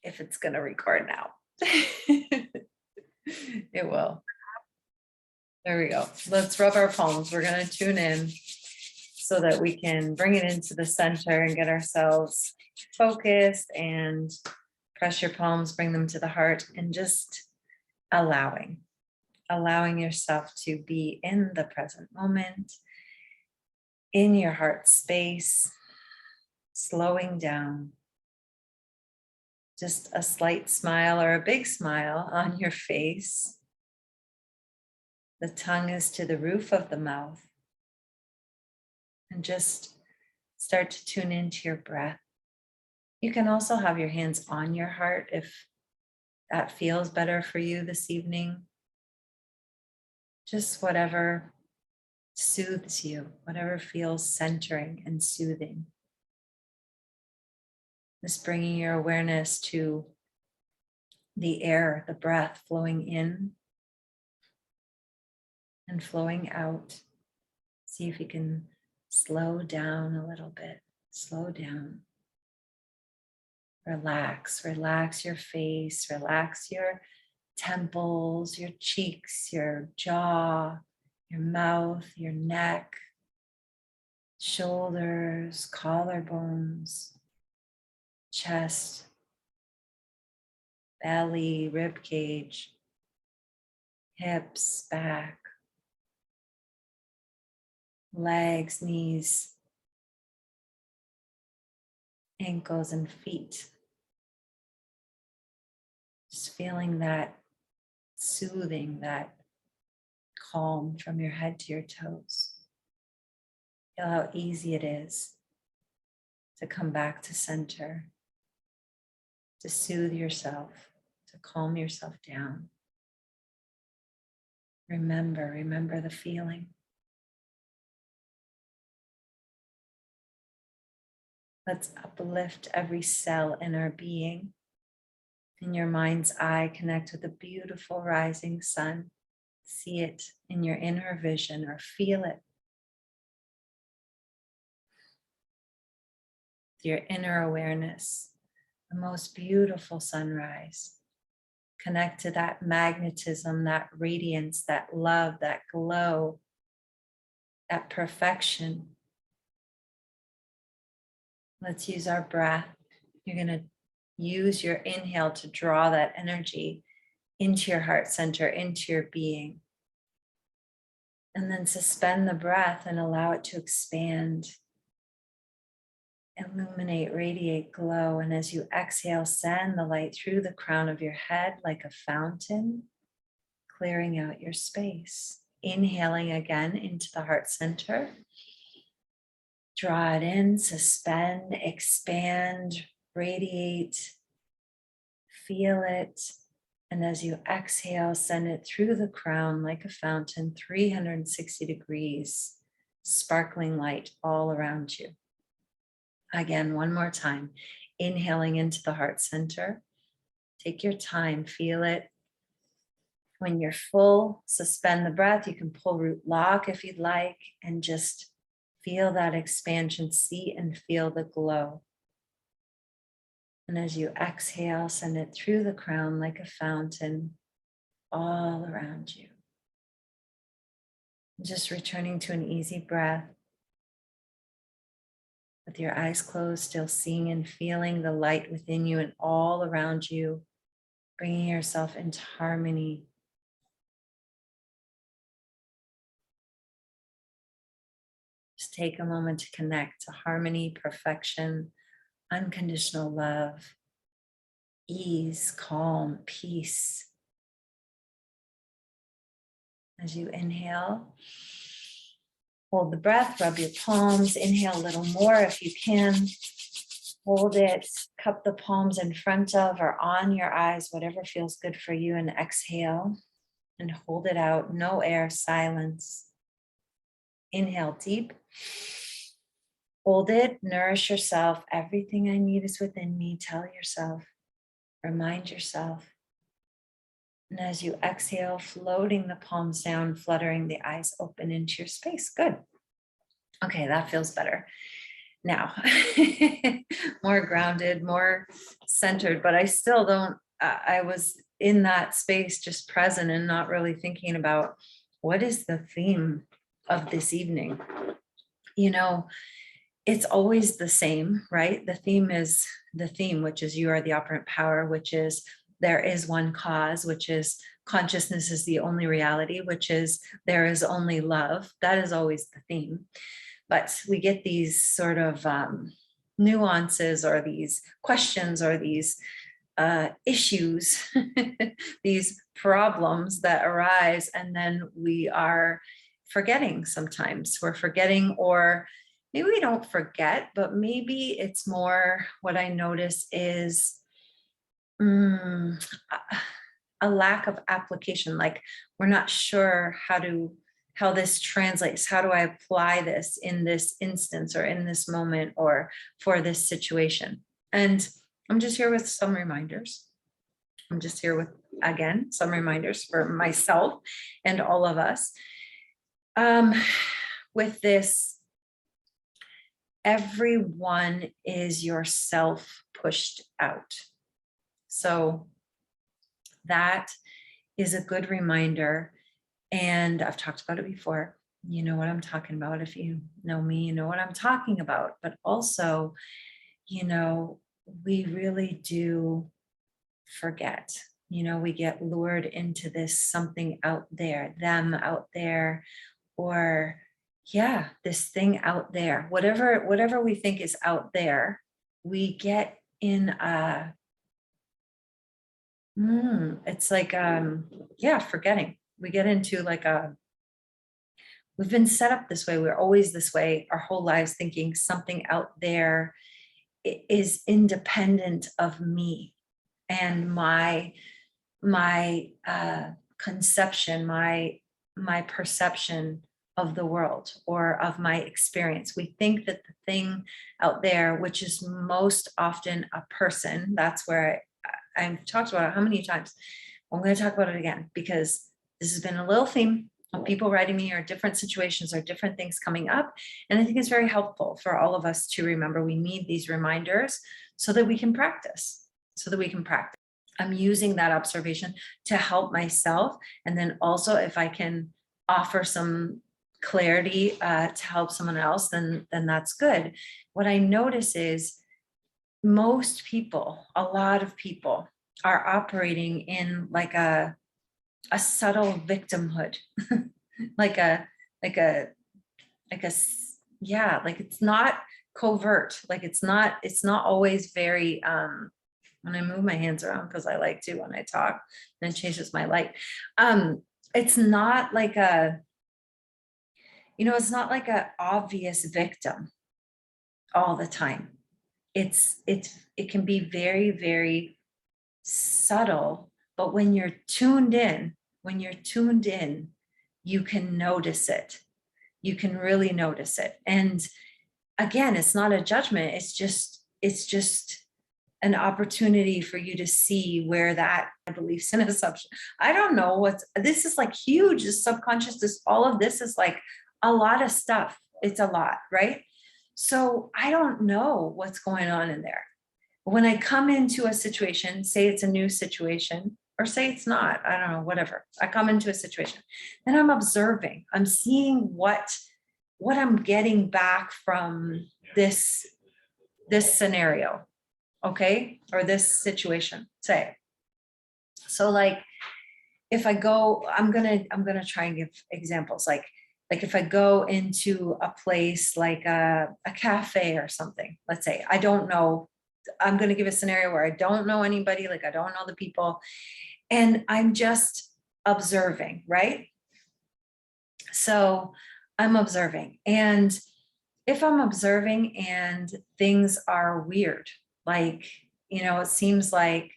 if it's going to record now. It will. There we go. Let's rub our palms. We're going to tune in so that we can bring it into the center and get ourselves focused, and press your palms, bring them to the heart, and just allowing yourself to be in the present moment, in your heart space, slowing down. Just a slight smile or a big smile on your face. The tongue is to the roof of the mouth. And just start to tune into your breath. You can also have your hands on your heart if that feels better for you this evening. Just whatever soothes you, whatever feels centering and soothing. Just bringing your awareness to the air, the breath flowing in and flowing out. See if you can slow down a little bit. Slow down. Relax your face, relax your temples, your cheeks, your jaw, your mouth, your neck, shoulders, collarbones, chest, belly, rib cage, hips, back, legs, knees, ankles, and feet. Just feeling that soothing, that calm from your head to your toes. Feel how easy it is to come back to center, to soothe yourself, to calm yourself down. Remember the feeling. Let's uplift every cell in our being. In your mind's eye, connect with the beautiful rising sun. See it in your inner vision or feel it. Your inner awareness, the most beautiful sunrise. Connect to that magnetism, that radiance, that love, that glow, that perfection. Let's use our breath. You're going to use your inhale to draw that energy into your heart center, into your being. And then suspend the breath and allow it to expand, illuminate, radiate, glow. And as you exhale, send the light through the crown of your head like a fountain, clearing out your space. Inhaling again into the heart center. Draw it in, suspend, expand, radiate, feel it. And as you exhale, send it through the crown like a fountain, 360 degrees, sparkling light all around you. Again, one more time. Inhaling into the heart center. Take your time, feel it. When you're full, suspend the breath. You can pull root lock if you'd like, and just feel that expansion, see and feel the glow. And as you exhale, send it through the crown like a fountain all around you. Just returning to an easy breath. With your eyes closed, still seeing and feeling the light within you and all around you, bringing yourself into harmony. Just take a moment to connect to harmony, perfection, unconditional love, ease, calm, peace. As you inhale, hold the breath, rub your palms, inhale a little more if you can. Hold it, cup the palms in front of or on your eyes, whatever feels good for you, and exhale and hold it out. No air, silence. Inhale deep. Hold it, nourish yourself. Everything I need is within me. Tell yourself, remind yourself. And as you exhale, floating the palms down, fluttering the eyes open into your space. Good. Okay, that feels better. now. More grounded, more centered, but I still don't, I was in that space just present and not really thinking about what is the theme of this evening. You know, it's always the same, right? The theme is the theme, which is you are the operant power, which is there is one cause, which is consciousness is the only reality, which is there is only love. That is always the theme. But we get these sort of nuances or these questions or these issues, these problems that arise, and then we are forgetting sometimes. We're forgetting, or maybe we don't forget, but maybe it's more what I notice is a lack of application. Like we're not sure how this translates. How do I apply this in this instance or in this moment or for this situation? And I'm just here with some reminders. I'm just here with, again, some reminders for myself and all of us. With this, everyone is yourself pushed out. So that is a good reminder. And I've talked about it before. You know what I'm talking about. If you know me, you know what I'm talking about. But also, you know, we really do forget. You know, we get lured into this something out there, them out there, or yeah, this thing out there. Whatever we think is out there, we get in a it's like yeah, forgetting. We get into like we've been set up this way. We're always this way our whole lives, thinking something out there is independent of me and my conception, my perception of the world or of my experience. We think that the thing out there, which is most often a person, that's where I've talked about it how many times. I'm going to talk about it again because this has been a little theme of people writing me or different situations or different things coming up. And I think it's very helpful for all of us to remember we need these reminders so that we can practice, I'm using that observation to help myself. And then also if I can offer some clarity to help someone else, then that's good. What I notice is most people, a lot of people are operating in like a subtle victimhood, like yeah, like it's not covert, like it's not always very when I move my hands around, because I like to when I talk, then it changes my light. It's not like it's not like a obvious victim all the time. It can be very, very subtle, but when you're tuned in, you can notice it. You can really notice it. And again, it's not a judgment. It's just an opportunity for you to see where that beliefs and assumption. I don't know this is like huge. The subconscious, all of this is like a lot of stuff. It's a lot, right? So I don't know what's going on in there. When I come into a situation, say it's a new situation, or say it's not, I don't know, whatever. I come into a situation, then I'm observing, I'm seeing what I'm getting back from this scenario, okay, or this situation, say. So like, if I go, I'm gonna try and give examples. Like if I go into a place like a cafe or something, let's say, I don't know, I'm going to give a scenario where I don't know anybody, like I don't know the people, and I'm just observing, right? So I'm observing, and if I'm observing and things are weird, like, it seems like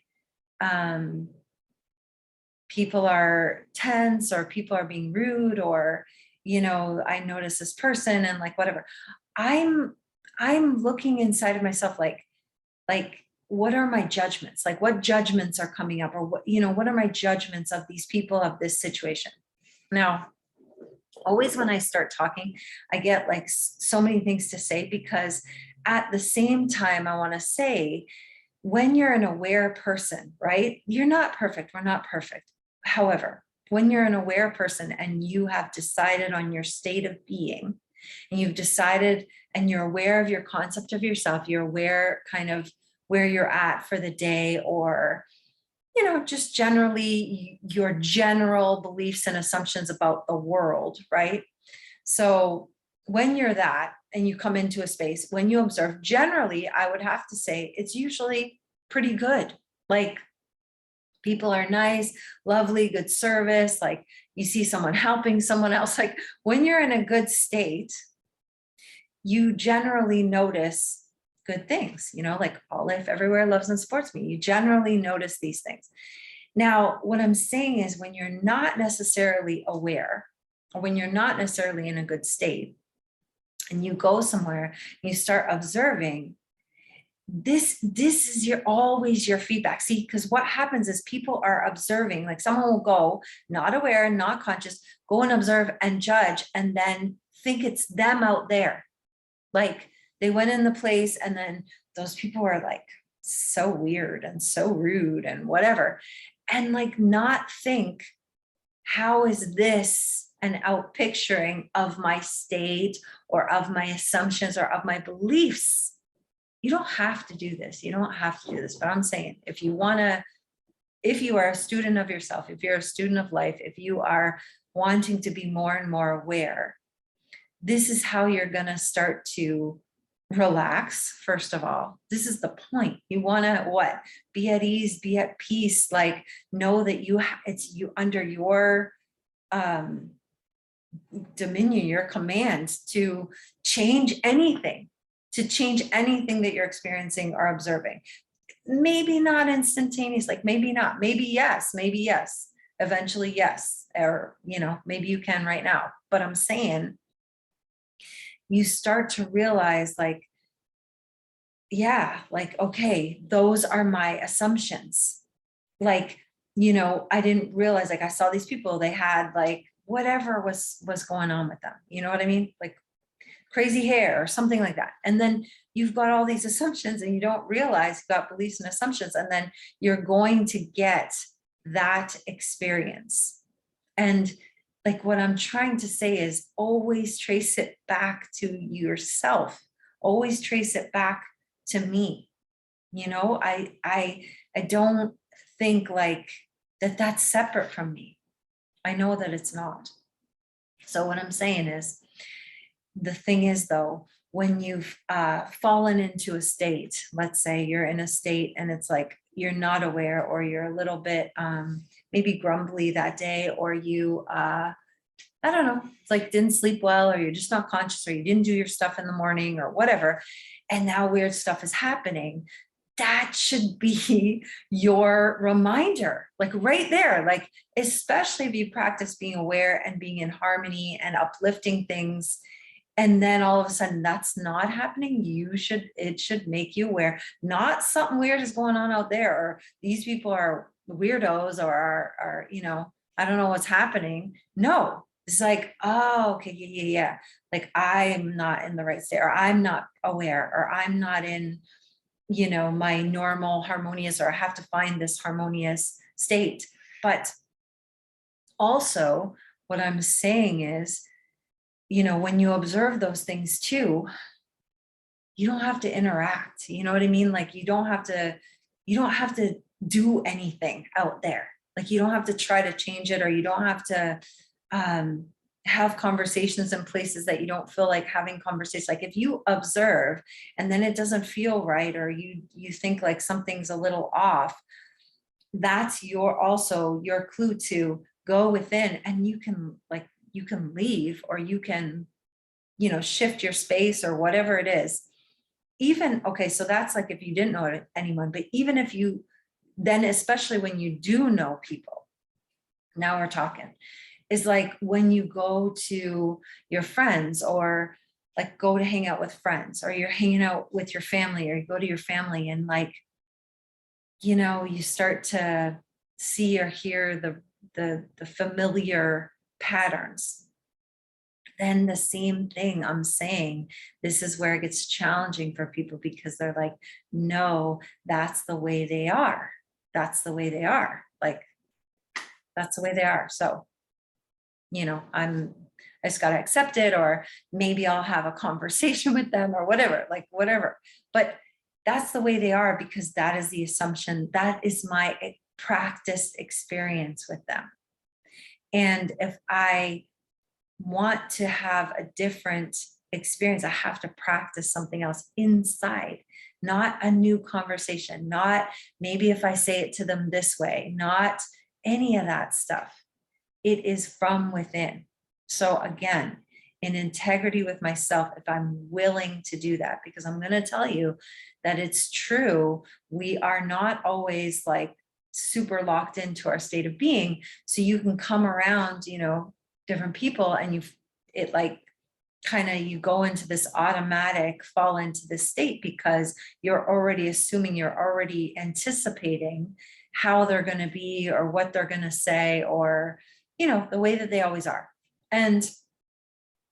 people are tense or people are being rude, or I notice this person and like whatever, I'm looking inside of myself, like what are my judgments, like what judgments are coming up, or what are my judgments of these people, of this situation. Now, always when I start talking, I get like so many things to say, because At the same time, I want to say, when you're an aware person, right? You're not perfect. We're not perfect. However, when you're an aware person and you have decided on your state of being, and you've decided and you're aware of your concept of yourself, you're aware kind of where you're at for the day, or, you know, just generally your general beliefs and assumptions about the world, right? So when you're that and you come into a space, when you observe, generally, I would have to say it's usually pretty good. Like, people are nice, lovely, good service. Like, you see someone helping someone else. Like, when you're in a good state, you generally notice good things, you know, like all life everywhere loves and supports me. You generally notice these things. Now, what I'm saying is, when you're not necessarily aware, or when you're not necessarily in a good state, and you go somewhere and you start observing, this is your always your feedback. See, because what happens is people are observing, like someone will go, not aware, not conscious, go and observe and judge, and then think it's them out there. Like, they went in the place and then those people were like so weird and so rude and whatever. And like, not think, how is this an out picturing of my state or of my assumptions or of my beliefs? You don't have to do this. You don't have to do this. But I'm saying, if you want to, if you are a student of yourself, if you're a student of life, if you are wanting to be more and more aware, this is how you're going to start to relax. First of all, this is the point. You want to what? Be at ease, be at peace, like, know that it's you under your dominion, your command to change anything, that you're experiencing or observing. Maybe not instantaneous, like maybe not, maybe yes, eventually yes, or, you know, maybe you can right now. But I'm saying, you start to realize, like, yeah, like, okay, those are my assumptions. Like, you know, I didn't realize, like, I saw these people, they had like whatever was going on with them, you know what I mean, like crazy hair or something like that. And then you've got all these assumptions and you don't realize you've got beliefs and assumptions, and then you're going to get that experience. And like, what I'm trying to say is, always trace it back to yourself, always trace it back to me. You know, I don't think like that's separate from me. I know that it's not. So what I'm saying is, the thing is though, when you've fallen into a state, let's say you're in a state and it's like you're not aware, or you're a little bit maybe grumbly that day, or you I don't know, it's like didn't sleep well, or you're just not conscious, or you didn't do your stuff in the morning or whatever, and now weird stuff is happening. That should be your reminder, like right there, like, especially if you practice being aware and being in harmony and uplifting things, and then all of a sudden that's not happening, it should make you aware, not something weird is going on out there, or these people are weirdos, or are, you know, I don't know what's happening. No, it's like, oh, okay, yeah. Like, I'm not in the right state, or I'm not aware, or I'm not in, you know, my normal harmonious, or I have to find this harmonious state. But also, what I'm saying is, you know, when you observe those things too, you don't have to interact. You know what I mean? Like, you don't have to do anything out there. Like, you don't have to try to change it, or you don't have to have conversations in places that you don't feel like having conversations. Like, if you observe and then it doesn't feel right, or you think like something's a little off, that's also your clue to go within, and you can leave, or you can, you know, shift your space or whatever it is. Even, okay, so that's like if you didn't know anyone, but even if you, then especially when you do know people, now we're talking, is like when you go to your friends, or like go to hang out with friends, or you're hanging out with your family, or you go to your family, and like, you know, you start to see or hear the familiar patterns then the same thing I'm saying, this is where it gets challenging for people, because they're like, no, that's the way they are. That's the way they are. Like, that's the way they are. So, I just got to accept it, or maybe I'll have a conversation with them or whatever, like whatever. But that's the way they are, because that is the assumption. That is my practiced experience with them. And if I want to have a different experience, I have to practice something else inside, not a new conversation, not maybe if I say it to them this way, not any of that stuff. It is from within. So again, in integrity with myself, if I'm willing to do that, because I'm going to tell you that it's true. We are not always like super locked into our state of being. So you can come around, different people, and it like kind of, you go into this automatic fall into this state, because you're already assuming, you're already anticipating how they're going to be, or what they're going to say, or the way that they always are. And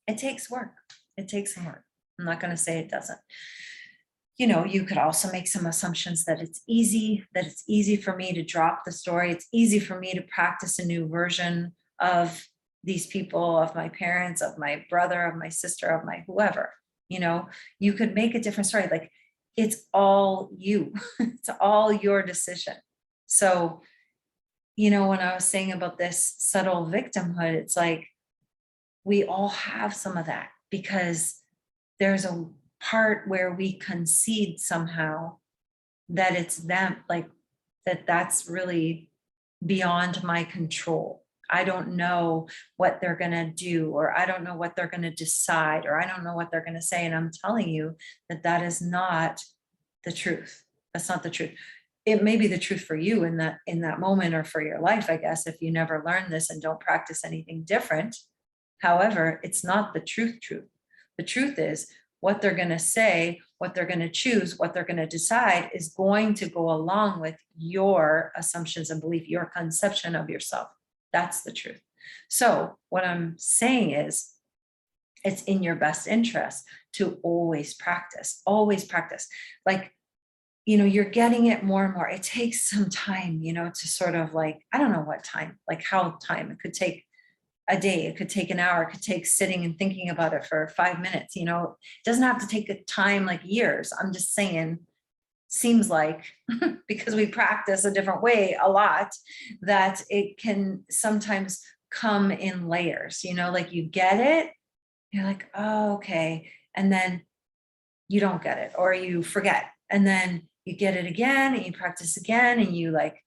it takes work. It takes some work. I'm not going to say it doesn't. You could also make some assumptions that it's easy for me to drop the story. It's easy for me to practice a new version of these people, of my parents, of my brother, of my sister, of my whoever. You could make a different story. Like, it's all you. It's all your decision. So, when I was saying about this subtle victimhood, it's like, we all have some of that, because there's a part where we concede somehow that it's them, like that's really beyond my control. I don't know what they're going to do, or I don't know what they're going to decide, or I don't know what they're going to say. And I'm telling you that is not the truth. That's not the truth. It may be the truth for you in that moment, or for your life, I guess, if you never learn this and don't practice anything different. However, it's not the truth. The truth is, what they're going to say, what they're going to choose, what they're going to decide is going to go along with your assumptions and belief, your conception of yourself. That's the truth. So what I'm saying is, it's in your best interest to always practice. Like, you're getting it more and more. It takes some time, to sort of like, I don't know what time, like how time, it could take a day, it could take an hour, it could take sitting and thinking about it for 5 minutes. It doesn't have to take a time like years. I'm just saying, seems like because we practice a different way a lot, that it can sometimes come in layers, like you get it, you're like, oh, okay. And then you don't get it, or you forget. And then you get it again, and you practice again, and you like,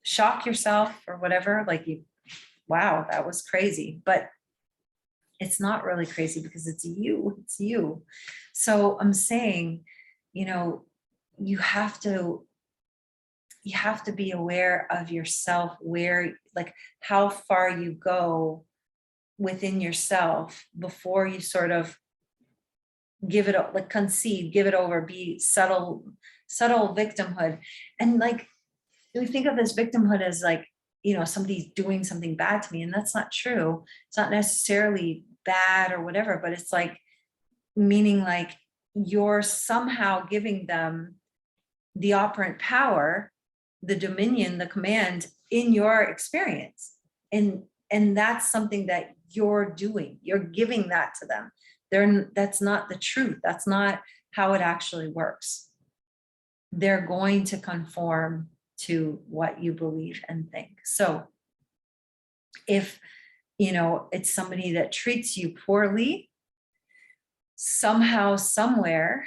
shock yourself or whatever, like wow, that was crazy. But it's not really crazy, because it's you. So I'm saying, you have to be aware of yourself, where, like, how far you go within yourself before you sort of give it, like, concede, give it over, be subtle victimhood. And like, we think of this victimhood as like, somebody's doing something bad to me, and that's not true. It's not necessarily bad or whatever, but it's like, meaning like you're somehow giving them the operant power, the dominion, the command in your experience. And that's something that you're doing. You're giving that to them. That's not the truth. That's not how it actually works. They're going to conform to what you believe and think. So if, it's somebody that treats you poorly, somehow, somewhere,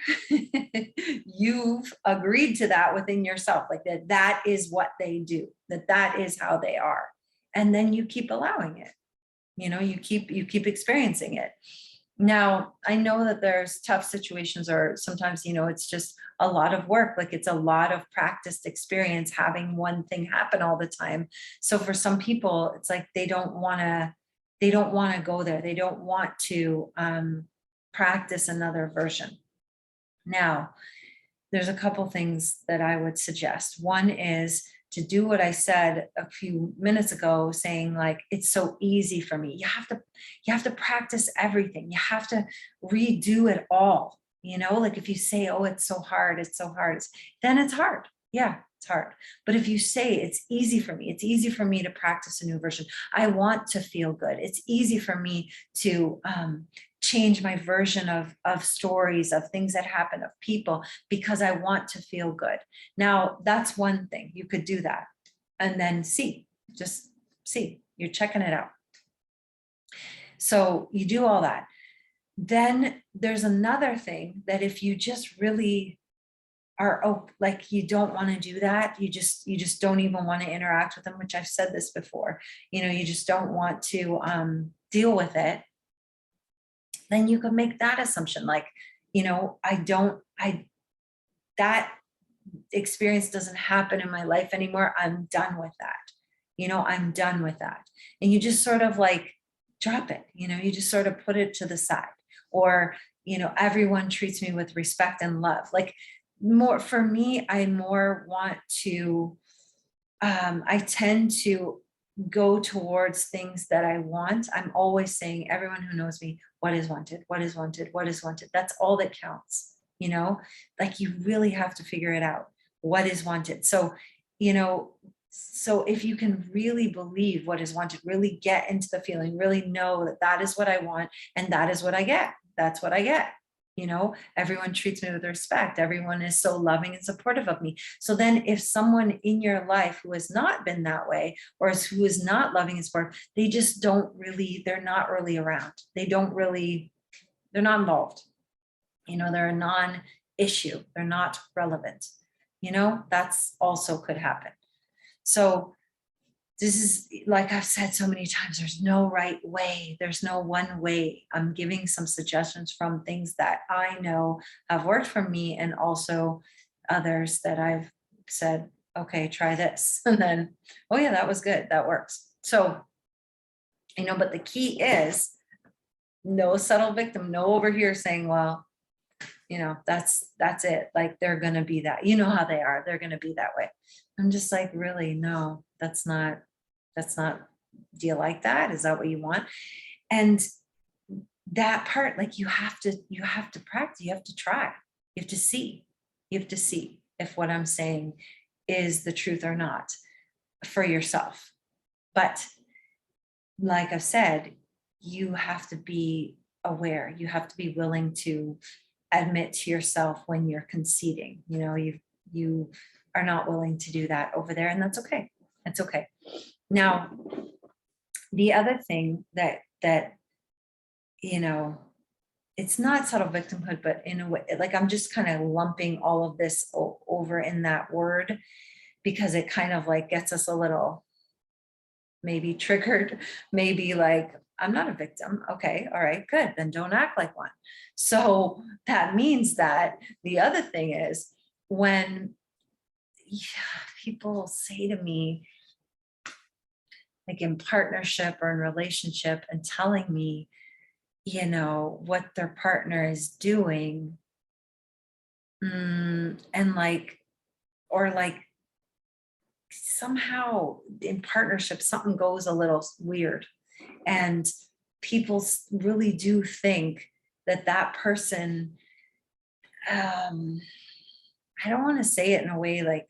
you've agreed to that within yourself, like that is what they do, that is how they are. And then you keep allowing it, you keep experiencing it. Now, I know that there's tough situations, or sometimes, it's just a lot of work. Like, it's a lot of practiced experience having one thing happen all the time. So for some people, it's like, they don't want to go there. They don't want to practice another version. Now, there's a couple things that I would suggest. One is to do what I said a few minutes ago, saying like, it's so easy for me. You have to practice everything. You have to redo it all. Like if you say, oh, it's so hard, then it's hard. Yeah, it's hard. But if you say it's easy for me, to practice a new version. I want to feel good. It's easy for me to change my version of stories, of things that happen, of people, because I want to feel good. Now, that's one thing. You could do that. And then just see, you're checking it out. So you do all that. Then there's another thing that if you just really are, like you don't want to do that, you just don't even want to interact with them, which I've said this before, you just don't want to deal with it, then you can make that assumption, like, that experience doesn't happen in my life anymore. I'm done with that. I'm done with that. And you just sort of like drop it, you just sort of put it to the side. Or, everyone treats me with respect and love. Like more for me, I more want to, I tend to go towards things that I want. I'm always saying, everyone who knows me, what is wanted, what is wanted, what is wanted. That's all that counts, like you really have to figure it out. What is wanted? So, so if you can really believe what is wanted, really get into the feeling, really know that that is what I want and that is what I get. That's what I get. Everyone treats me with respect. Everyone is so loving and supportive of me. So then if someone in your life who has not been that way, or who is not loving and supportive, they're not really around. They're not involved. They're a non-issue. They're not relevant. That's also could happen. So this is, like I've said so many times, there's no right way. There's no one way. I'm giving some suggestions from things that I know have worked for me, and also others that I've said, okay, try this. And then, oh yeah, that was good. That works. So, but the key is no subtle victim, no over here saying, well, that's it. Like they're going to be that, how they are. They're going to be that way. I'm just like, really? No, that's not, do you like that? Is that what you want? And that part, like you have to practice, you have to try, you have to see if what I'm saying is the truth or not for yourself. But like I've said, you have to be aware, you have to be willing to admit to yourself when you're conceding. You are not willing to do that over there, and that's okay. It's okay. Now, the other thing that it's not subtle victimhood, but in a way, like I'm just kind of lumping all of this over in that word, because it kind of like gets us a little maybe triggered, maybe like, I'm not a victim. Okay, all right, good. Then don't act like one. So that means that the other thing is when people say to me, like in partnership or in relationship, and telling me, what their partner is doing, and like, or like somehow in partnership, something goes a little weird. And people really do think that person, I don't want to say it in a way like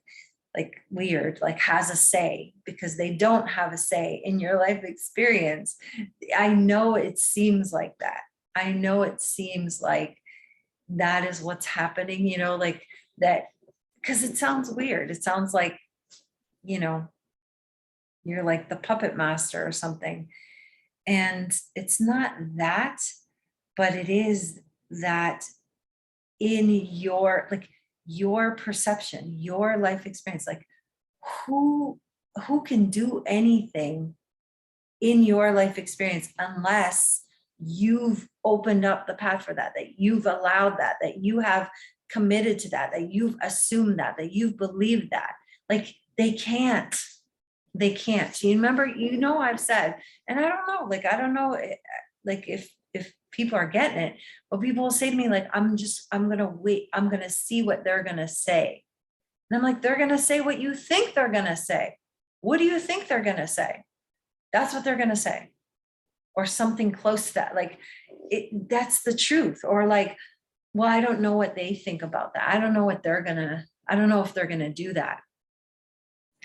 weird, like has a say, because they don't have a say in your life experience. I know it seems like that. I know it seems like that is what's happening, like that, because it sounds weird. It sounds like, you're like the puppet master or something. And it's not that, but it is that in your, like your perception, your life experience, like who can do anything in your life experience unless you've opened up the path for that you've allowed that you have committed to that you've assumed that you've believed that. Like they can't. You remember, I've said, and I don't know, like, I don't know, like if people are getting it, but people will say to me, like, I'm going to wait. I'm going to see what they're going to say. And I'm like, they're going to say what you think they're going to say. What do you think they're going to say? That's what they're going to say. Or something close to that. Like, that's the truth. Or like, well, I don't know what they think about that. I don't know what I don't know if they're going to do that.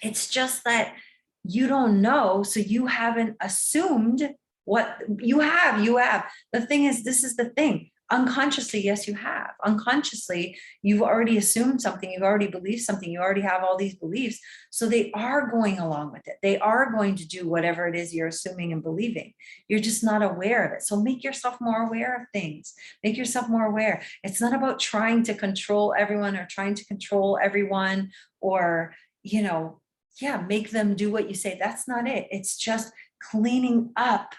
It's just that you don't know. So you haven't assumed what you have. The thing is, this is the thing. Unconsciously, yes, you have. Unconsciously, you've already assumed something. You've already believed something. You already have all these beliefs. So they are going along with it. They are going to do whatever it is you're assuming and believing. You're just not aware of it. So make yourself more aware of things. Make yourself more aware. It's not about trying to control everyone or trying to control everyone or, yeah, make them do what you say. That's not it. It's just cleaning up.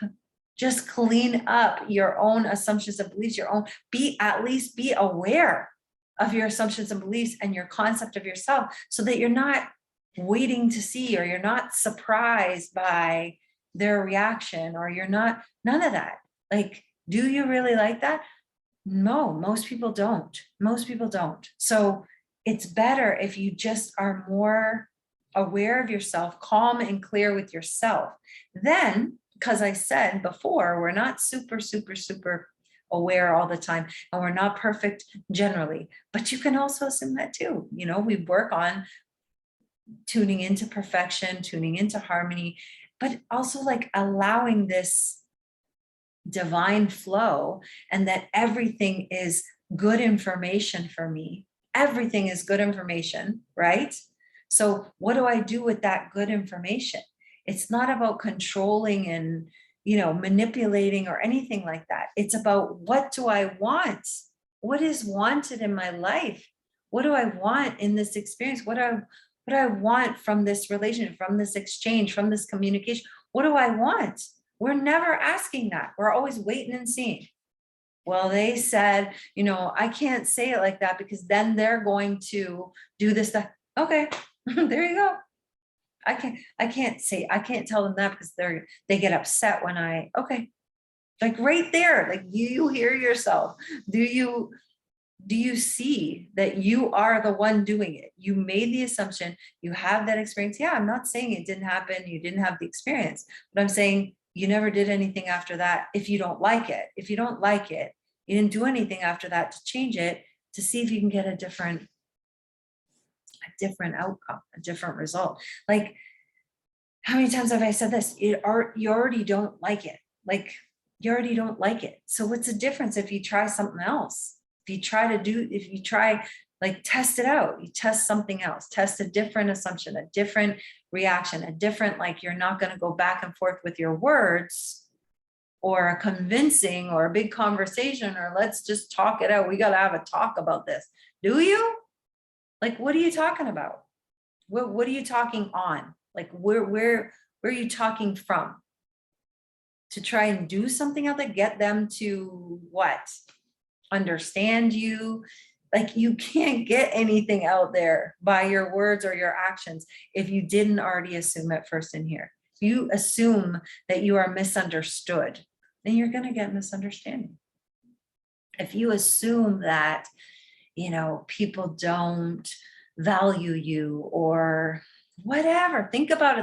Just clean up your own assumptions and beliefs, at least be aware of your assumptions and beliefs and your concept of yourself so that you're not waiting to see, or you're not surprised by their reaction, or you're not, none of that. Like, do you really like that? No, most people don't. Most people don't. So it's better if you just are more aware of yourself, calm and clear with yourself. Then, because I said before, we're not super, super, super aware all the time, and we're not perfect generally, but you can also assume that too. We work on tuning into perfection, tuning into harmony, but also like allowing this divine flow, and that everything is good information for me. Everything is good information, right? So what do I do with that good information? It's not about controlling and, manipulating or anything like that. It's about, what do I want? What is wanted in my life? What do I want in this experience? What do I want from this relationship, from this exchange, from this communication? What do I want? We're never asking that. We're always waiting and seeing. Well, they said, I can't say it like that because then they're going to do this, that. Okay, there you go. I can't tell them that because they get upset when okay. Like right there, like you hear yourself. Do you see that you are the one doing it? You made the assumption, you have that experience. Yeah, I'm not saying it didn't happen, you didn't have the experience, but I'm saying you never did anything after that. If you don't like it, you didn't do anything after that to change it, to see if you can get a different outcome, a different result. Like, how many times have I said this? You already don't like it. Like, you already don't like it. So what's the difference if you try something else? If you try, like, test it out, you test something else, test a different assumption, a different reaction, a different, like, you're not going to go back and forth with your words, or a convincing, or a big conversation, or let's just talk it out. We got to have a talk about this. Do you? Like, what are you talking about? What are you talking on? Like, where are you talking from? To try and do something out there, get them to what? Understand you. Like, you can't get anything out there by your words or your actions if you didn't already assume it first in here. If you assume that you are misunderstood, then you're going to get misunderstanding. If you assume that, people don't value you or whatever, think about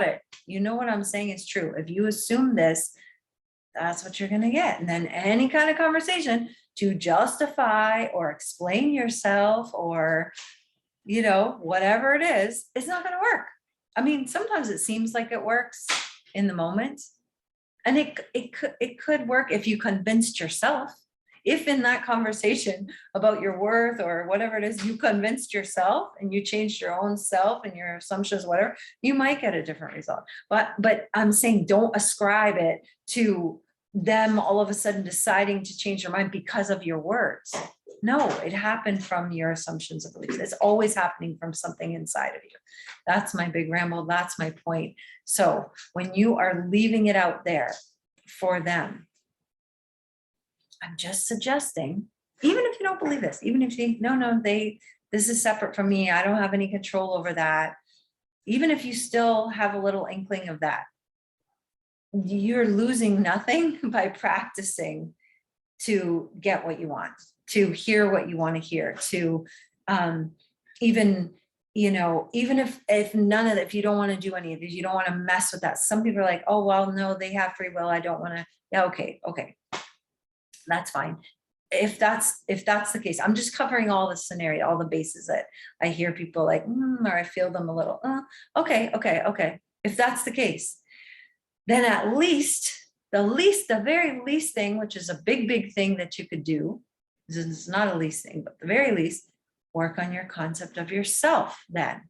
it. You know what I'm saying is true. If you assume this, that's what you're going to get. And then any kind of conversation to justify or explain yourself, or, whatever it is, it's not going to work. I mean, sometimes it seems like it works in the moment, and it could work if you convinced yourself. If in that conversation about your worth or whatever it is, you convinced yourself and you changed your own self and your assumptions, whatever, you might get a different result. But I'm saying, don't ascribe it to them all of a sudden deciding to change your mind because of your words. No, it happened from your assumptions and beliefs. It's always happening from something inside of you. That's my big ramble. That's my point. So when you are leaving it out there for them, I'm just suggesting, even if you don't believe this, even if you think, no, this is separate from me, I don't have any control over that. Even if you still have a little inkling of that, you're losing nothing by practicing to get what you want, to hear what you want to hear, to even you know, even if none of that, if you don't want to do any of these, you don't want to mess with that. Some people are like, oh, well, no, they have free will. I don't want to. Yeah, okay, that's fine. If that's the case, I'm just covering all the scenario, all the bases that I hear people like, or I feel them a little. Okay. If that's the case, then at least the very least thing, which is a big thing that you could do, it's not a least thing, but the very least, work on your concept of yourself. Then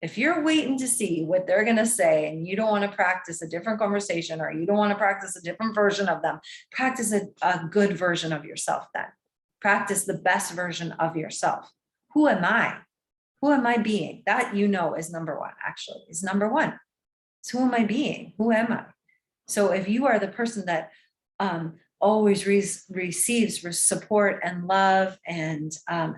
if you're waiting to see what they're going to say and you don't want to practice a different conversation, or you don't want to practice a different version of them, practice a good version of yourself. Then practice the best version of yourself. Who am I being? That, you know, is number one. Actually, is number one. So who am I being? Who am I? So if you are the person that always receives support and love and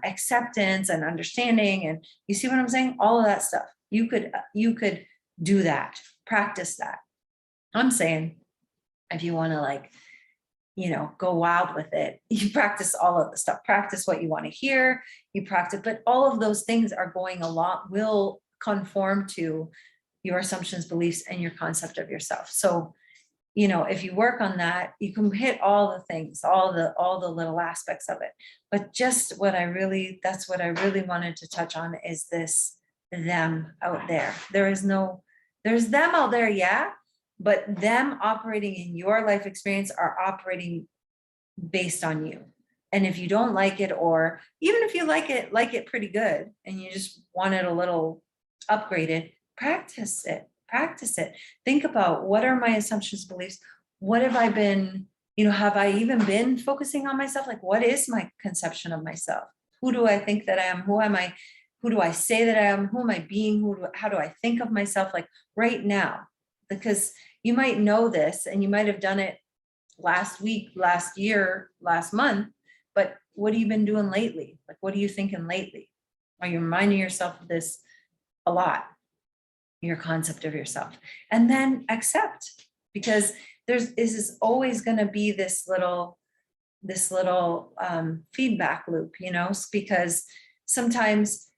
acceptance and understanding, and you see what I'm saying? All of that stuff. You could do that, practice that. I'm saying if you want to, like, you know, go wild with it, you practice all of the stuff, practice what you want to hear, you practice, but all of those things are going along, will conform to your assumptions, beliefs, and your concept of yourself. So, you know, if you work on that, you can hit all the things, all the little aspects of it. But just that's what I really wanted to touch on is this, them out there. There's them out there, yeah, but them operating in your life experience are operating based on you. And if you don't like it, or even if you like it pretty good, and you just want it a little upgraded, practice it. Think about, what are my assumptions, beliefs? What have I been, you know, have I even been focusing on myself? Like, what is my conception of myself? Who do I think that I am? Who am I? Who do I say that I am? Who am I being? How do I think of myself? Like right now, because you might know this and you might have done it last week, last year, last month, but what have you been doing lately? Like, what are you thinking lately? Are you reminding yourself of this a lot? Your concept of yourself, and then accept, because this is always going to be this little feedback loop, you know, because sometimes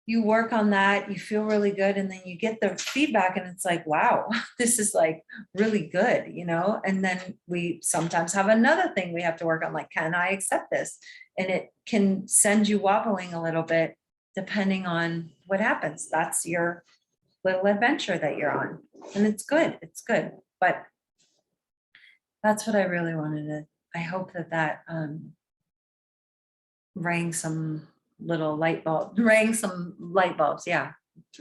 you work on that, you feel really good, and then you get the feedback and it's like, wow, this is like really good, you know. And then we sometimes have another thing we have to work on, like, can I accept this? And it can send you wobbling a little bit depending on what happens. That's your little adventure that you're on, and it's good, but that's what I really wanted to, I hope that rang some light bulbs, yeah,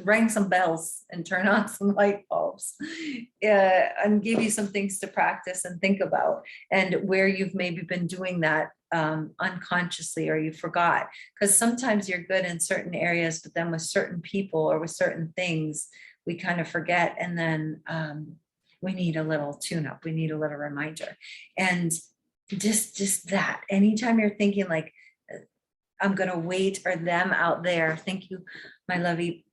rang some bells and turn on some light bulbs, and give you some things to practice and think about, and where you've maybe been doing that unconsciously, or you forgot, because sometimes you're good in certain areas, but then with certain people or with certain things we kind of forget, and then we need a little tune-up, we need a little reminder. And just that, anytime you're thinking like, I'm gonna wait, or them out there, thank you, my lovey,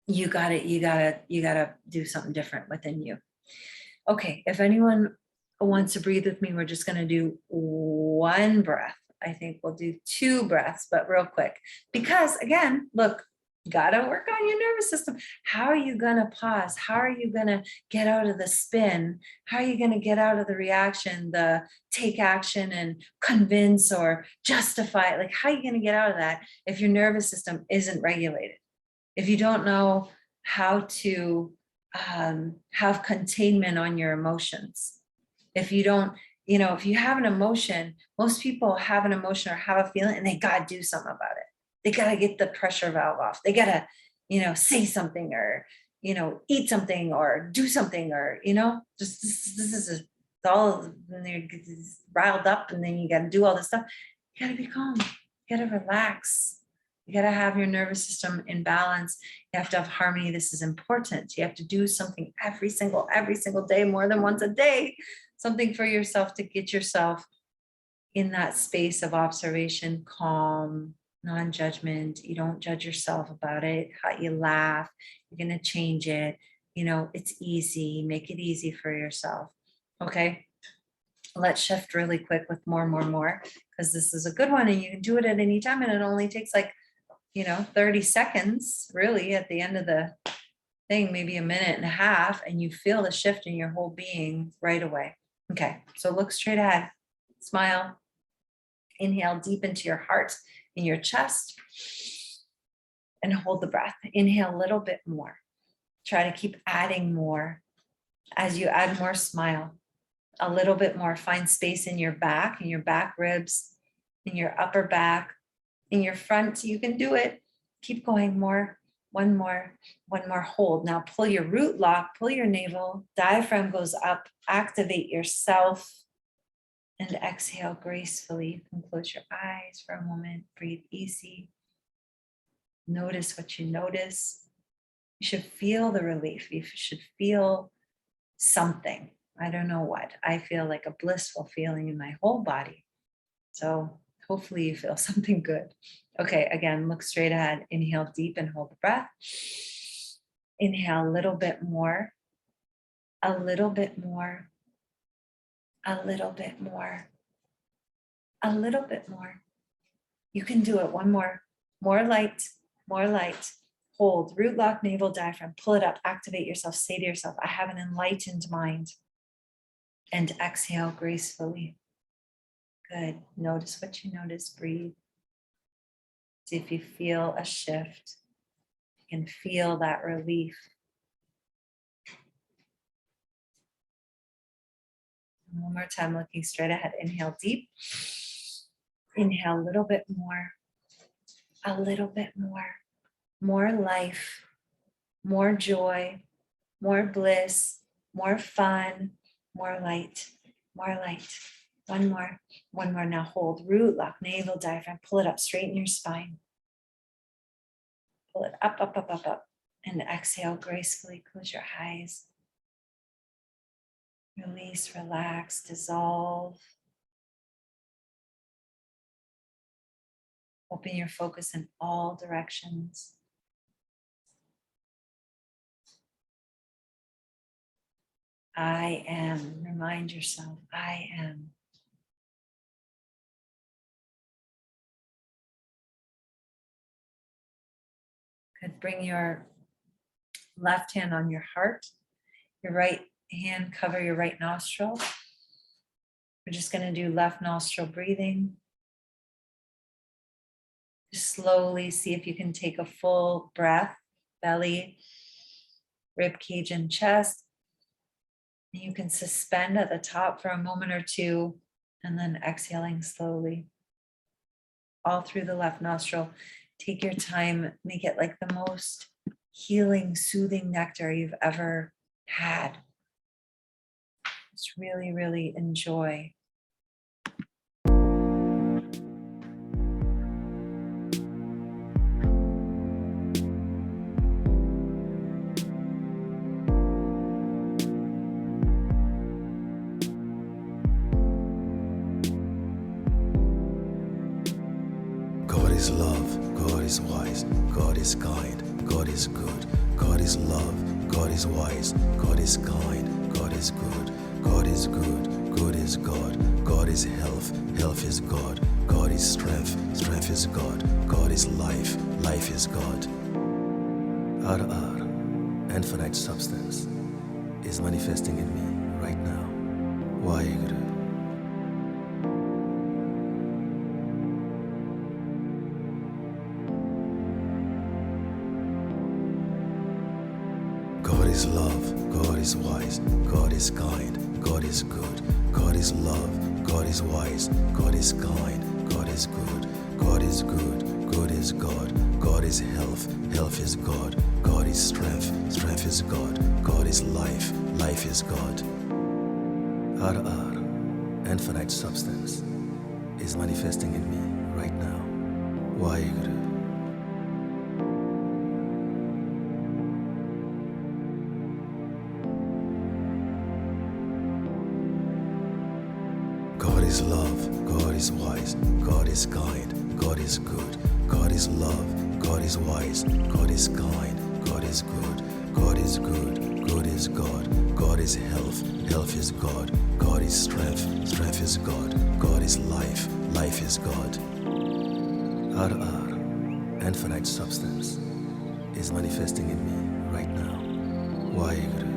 you gotta do something different within you. Okay, if anyone wants to breathe with me, we're just going to do one breath. I think we'll do 2 breaths, but real quick, because again, look, gotta work on your nervous system. How are you going to pause? How are you going to get out of the spin? How are you going to get out of the reaction, the take action and convince or justify? Like, how are you going to get out of that if your nervous system isn't regulated? If you don't know how to have containment on your emotions, if you don't, you know, if you have an emotion, most people have an emotion or have a feeling and they got to do something about it. They got to get the pressure valve off. They got to, you know, say something, or, you know, eat something or do something, or, you know, just this is all, and they're riled up, and then you got to do all this stuff. You got to be calm. You got to relax. You got to have your nervous system in balance. You have to have harmony. This is important. You have to do something every single day, more than once a day, something for yourself to get yourself in that space of observation, calm, non-judgment. You don't judge yourself about it. You laugh. You're going to change it. You know, it's easy. Make it easy for yourself. Okay. Let's shift really quick with more, because this is a good one, and you can do it at any time, and it only takes like 30 seconds, really, at the end of the thing, maybe a minute and a half, and you feel the shift in your whole being right away. Okay, so look straight ahead, smile, inhale deep into your heart, in your chest, and hold the breath. Inhale a little bit more. Try to keep adding more. As you add more, smile a little bit more. Find space in your back ribs, in your upper back, in your front. You can do it. Keep going more. One more. Hold. Now pull your root lock, pull your navel, diaphragm goes up, activate yourself, and exhale gracefully. You can close your eyes for a moment. Breathe easy. Notice what you notice. You should feel the relief. You should feel something. I don't know what. I feel like a blissful feeling in my whole body. So hopefully you feel something good. Okay, again, look straight ahead. Inhale deep and hold the breath. Inhale a little bit more. A little bit more. A little bit more. A little bit more. You can do it. One more. More light. More light. Hold. Root lock, navel, diaphragm. Pull it up. Activate yourself. Say to yourself, I have an enlightened mind. And exhale gracefully. Good. Notice what you notice. Breathe. See if you feel a shift. You can feel that relief. One more time, looking straight ahead. Inhale deep. Inhale a little bit more. A little bit more. More life. More joy. More bliss. More fun. More light. More light. One more. One more. Now hold. Root lock, navel, diaphragm. Pull it up. Straighten your spine. Pull it up, up, up, up, up. And exhale gracefully. Close your eyes. Release, relax, dissolve. Open your focus in all directions. I am. Remind yourself, I am. Good. Bring your left hand on your heart. Your right hand cover your right nostril. We're just going to do left nostril breathing. Just slowly see if you can take a full breath, belly, rib cage, and chest. And you can suspend at the top for a moment or two, and then exhaling slowly. All through the left nostril. Take your time, make it like the most healing, soothing nectar you've ever had. Just really, really enjoy. God is love, God is wise, God is kind, God is good, God is love, God is wise, God is kind, God is good, God is good, good is God, God is health, health is God, God is strength, strength is God, God is life, life is God. Ar, infinite substance, is manifesting in me right now. Waheguru. God is love, God is wise, God is kind, God is good, God is love, God is wise, God is kind, God is good, God is good, good is God, God is health, health is God, God is strength, strength is God, God is life, life is God. Ar, infinite substance, is manifesting in me right now. Waheguru. God is love, God is wise, God is kind, God is good, God is love, God is wise, God is kind, God is good, God is good, good is God, God is health, health is God, God is strength, strength is God, God is life, life is God. Ar, infinite substance is manifesting in me right now. Waheguru.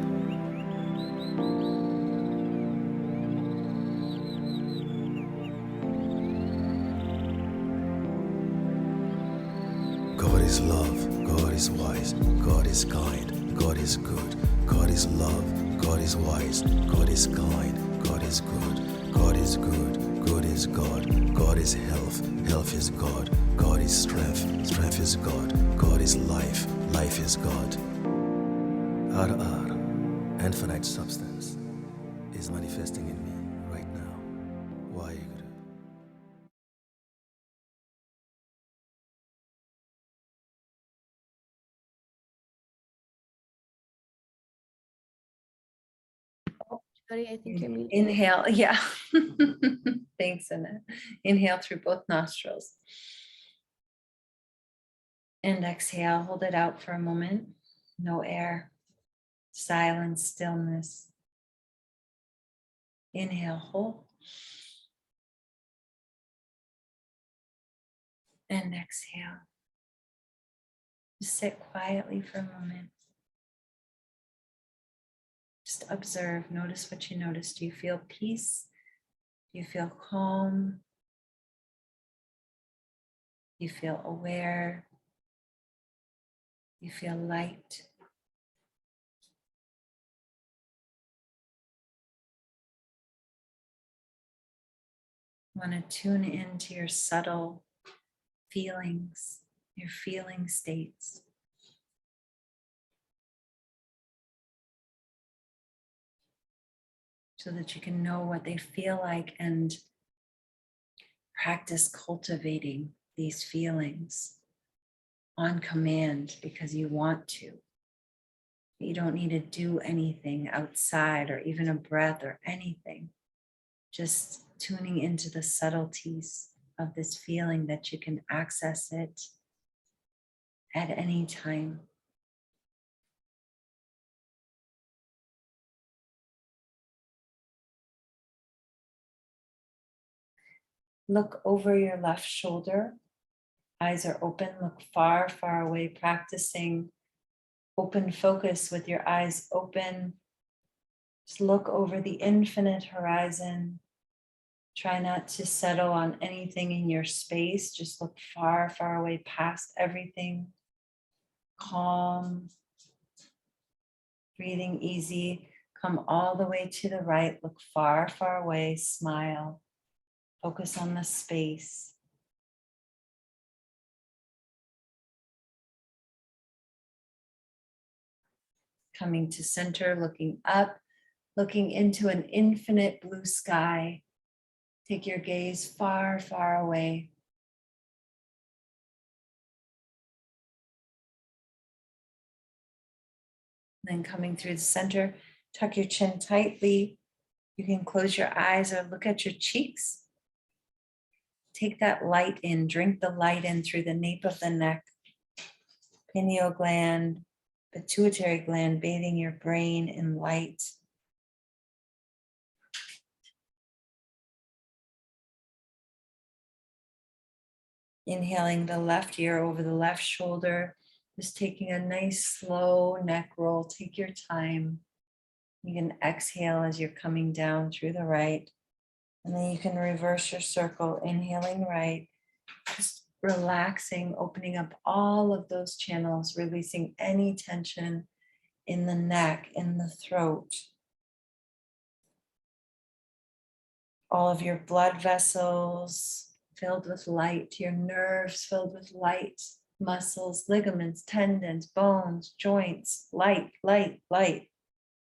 God is love, God is wise, God is kind, God is good, God is love, God is wise, God is kind, God is good, God is good, good is God, God is health, health is God, God is strength, strength is God, God is life, life is God. Ar, infinite substance is manifesting in me right now. Waheguru. Jody, I think you're muted. Inhale, yeah. Thanks, Annette. Inhale through both nostrils. And exhale, hold it out for a moment. No air, silence, stillness. Inhale, hold. And exhale. Just sit quietly for a moment. Just observe, notice what you notice. Do you feel peace? Do you feel calm? Do you feel aware? Do you feel light? Want to tune into your subtle feelings, your feeling states. So that you can know what they feel like and practice cultivating these feelings on command because you want to. You don't need to do anything outside or even a breath or anything. Just tuning into the subtleties of this feeling that you can access it at any time. Look over your left shoulder. Eyes are open. Look far, far away, practicing open focus with your eyes open. Just look over the infinite horizon. Try not to settle on anything in your space. Just look far, far away past everything. Calm. Breathing easy. Come all the way to the right. Look far, far away. Smile. Focus on the space. Coming to center, looking up, looking into an infinite blue sky. Take your gaze far, far away. Then coming through the center, tuck your chin tightly. You can close your eyes or look at your cheeks. Take that light in, drink the light in through the nape of the neck, pineal gland, pituitary gland, bathing your brain in light. Inhaling the left ear over the left shoulder, just taking a nice slow neck roll. Take your time. You can exhale as you're coming down through the right. And then you can reverse your circle, inhaling right, just relaxing, opening up all of those channels, releasing any tension in the neck, in the throat. All of your blood vessels filled with light, your nerves filled with light, muscles, ligaments, tendons, bones, joints, light, light, light,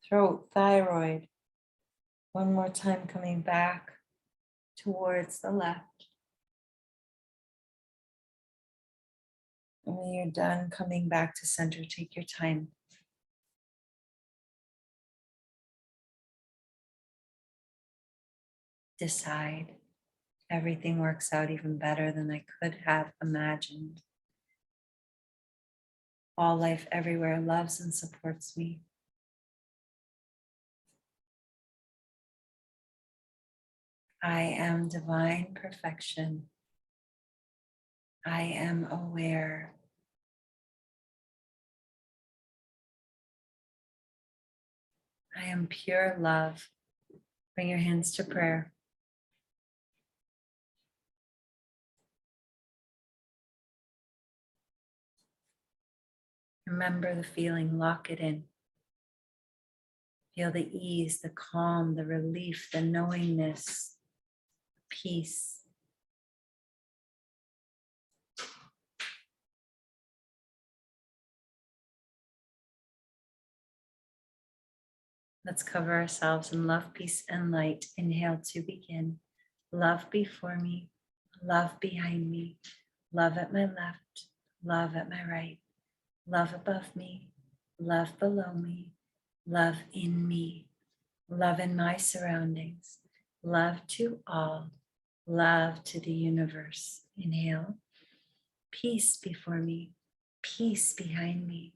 throat, thyroid. One more time, coming back towards the left. And when you're done coming back to center, take your time. Decide. Everything works out even better than I could have imagined. All life everywhere loves and supports me. I am divine perfection. I am aware. I am pure love. Bring your hands to prayer. Remember the feeling, lock it in. Feel the ease, the calm, the relief, the knowingness, peace. Let's cover ourselves in love, peace, and light. Inhale to begin. Love before me, love behind me, love at my left, love at my right, love above me, love below me, love in me, love in my surroundings, love to all, love to the universe. Inhale, peace before me, peace behind me,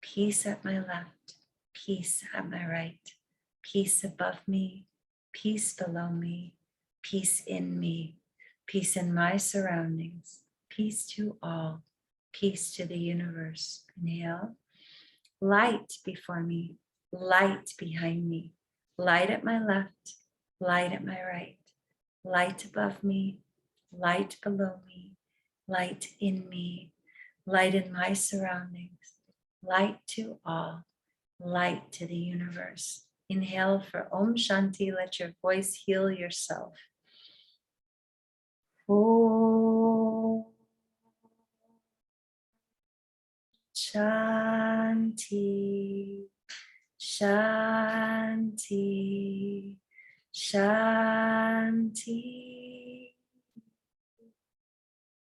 peace at my left, peace at my right, peace above me, peace below me, peace in me, peace in my surroundings, peace to all, peace to the universe. Inhale, light before me, light behind me, light at my left, light at my right, light above me, light below me, light in me, light in my surroundings, light to all, light to the universe. Inhale for Om Shanti. Let your voice heal yourself. Om Shanti, Shanti, Shanti.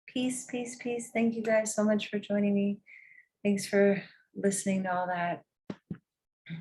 Peace, peace, peace. Thank you guys so much for joining me. Thanks for listening to all that